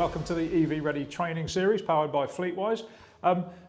welcome to the EV Ready training series powered by FleetWise.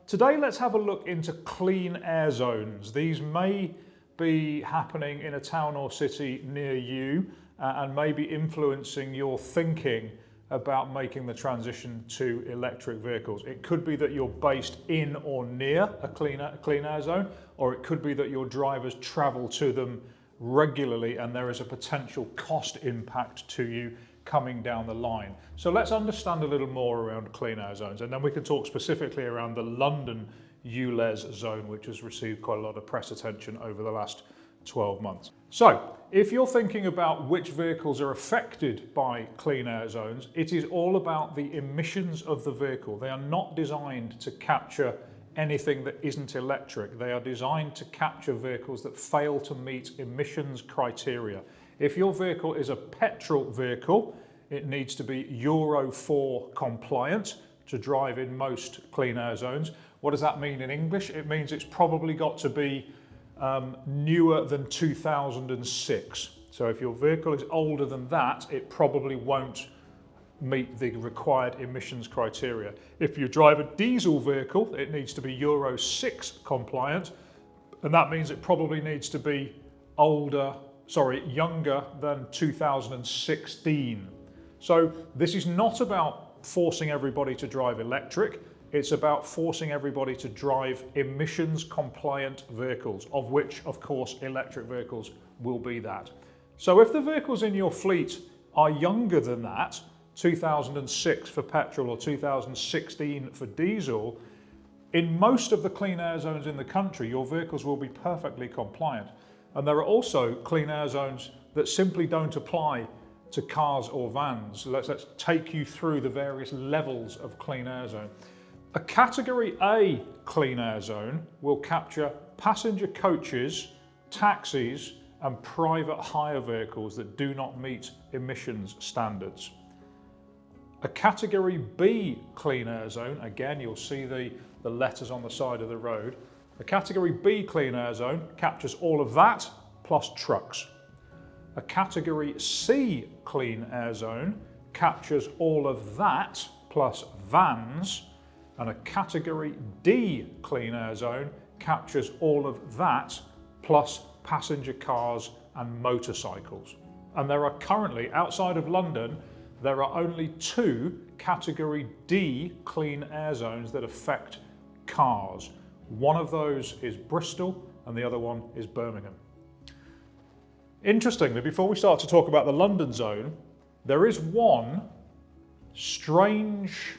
Today let's have a look into clean air zones. These may be happening in a town or city near you and may be influencing your thinking about making the transition to electric vehicles. It could be that you're based in or near a clean air zone, or it could be that your drivers travel to them regularly and there is a potential cost impact to you coming down the line. So let's understand a little more around clean air zones, and then we can talk specifically around the London ULEZ zone, which has received quite a lot of press attention over the last 12 months. So if you're thinking about which vehicles are affected by clean air zones, it is all about the emissions of the vehicle. They are not designed to capture anything that isn't electric. They are designed to capture vehicles that fail to meet emissions criteria. If your vehicle is a petrol vehicle, it needs to be Euro 4 compliant to drive in most clean air zones. What does that mean in English? It means it's probably got to be newer than 2006. So if your vehicle is older than that, it probably won't meet the required emissions criteria. If you drive a diesel vehicle, it needs to be Euro 6 compliant, and that means it probably needs to be younger than 2016. So this is not about forcing everybody to drive electric, it's about forcing everybody to drive emissions compliant vehicles, of which of course electric vehicles will be that. So if the vehicles in your fleet are younger than that, 2006 for petrol or 2016 for diesel, in most of the clean air zones in the country, your vehicles will be perfectly compliant. And there are also clean air zones that simply don't apply to cars or vans. Let's take you through the various levels of clean air zone. A category A clean air zone will capture passenger coaches, taxis, and private hire vehicles that do not meet emissions standards. A category B clean air zone, again you'll see the letters on the side of the road. A category B clean air zone captures all of that plus trucks. A category C clean air zone captures all of that plus vans, and a category D clean air zone captures all of that plus passenger cars and motorcycles. And there are currently, outside of London, there are only 2 category D clean air zones that affect cars. One of those is Bristol and the other one is Birmingham. Interestingly, before we start to talk about the London zone, there is one strange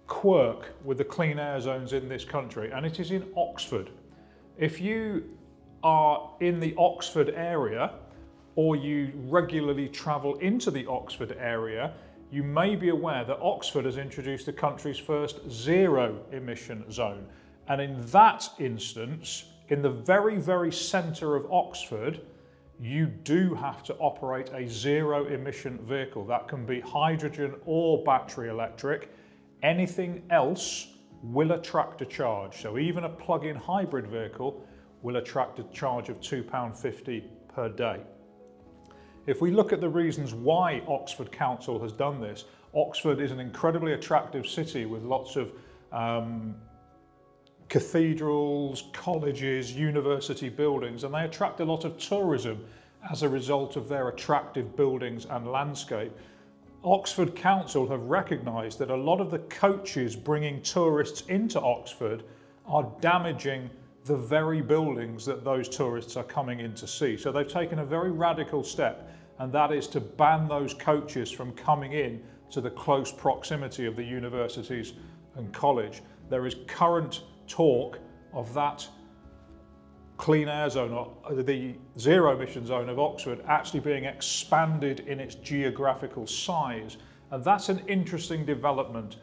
quirk with the clean air zones in this country, and it is in Oxford. If you are in the Oxford area, or you regularly travel into the Oxford area, you may be aware that Oxford has introduced the country's first zero emission zone. And in that instance, in the very, very centre of Oxford, you do have to operate a zero emission vehicle. That can be hydrogen or battery electric. Anything else will attract a charge. So even a plug-in hybrid vehicle will attract a charge of £2.50 per day. If we look at the reasons why Oxford Council has done this, Oxford is an incredibly attractive city with lots of cathedrals, colleges, university buildings, and they attract a lot of tourism as a result of their attractive buildings and landscape. Oxford Council have recognised that a lot of the coaches bringing tourists into Oxford are damaging the very buildings that those tourists are coming in to see. So they've taken a very radical step, and that is to ban those coaches from coming in to the close proximity of the universities and college. There is current talk of that clean air zone, or the zero emission zone of Oxford, actually being expanded in its geographical size. And that's an interesting development.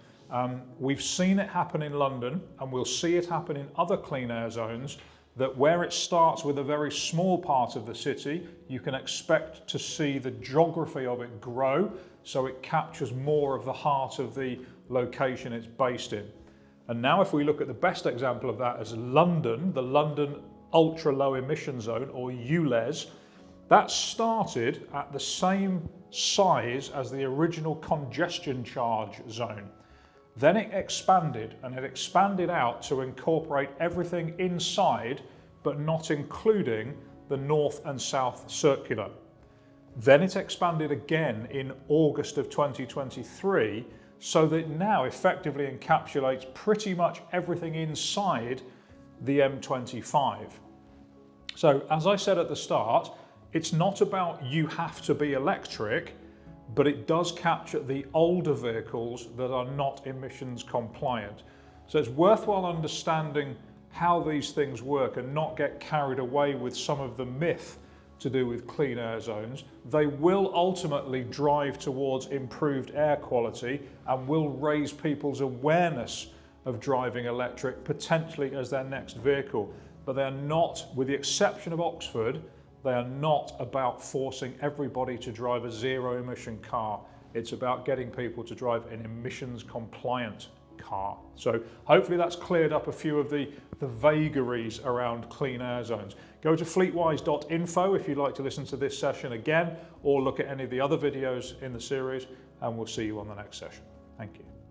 We've seen it happen in London, and we'll see it happen in other clean air zones, that where it starts with a very small part of the city, you can expect to see the geography of it grow, so it captures more of the heart of the location it's based in. And now if we look at the best example of that as London, the London Ultra Low Emission Zone, or ULEZ, That started at the same size as the original congestion charge zone. Then it expanded, and it expanded out to incorporate everything inside, but not including the north and south circular. Then it expanded again in August of 2023, so that it now effectively encapsulates pretty much everything inside the M25. So as I said at the start, it's not about you have to be electric, but it does capture the older vehicles that are not emissions compliant. So it's worthwhile understanding how these things work and not get carried away with some of the myth to do with clean air zones. They will ultimately drive towards improved air quality and will raise people's awareness of driving electric, potentially as their next vehicle. But they are not, with the exception of Oxford, they are not about forcing everybody to drive a zero emission car. It's about getting people to drive an emissions compliant car. So hopefully that's cleared up a few of the vagaries around clean air zones. Go to fleetwise.info if you'd like to listen to this session again, or look at any of the other videos in the series, and we'll see you on the next session. Thank you.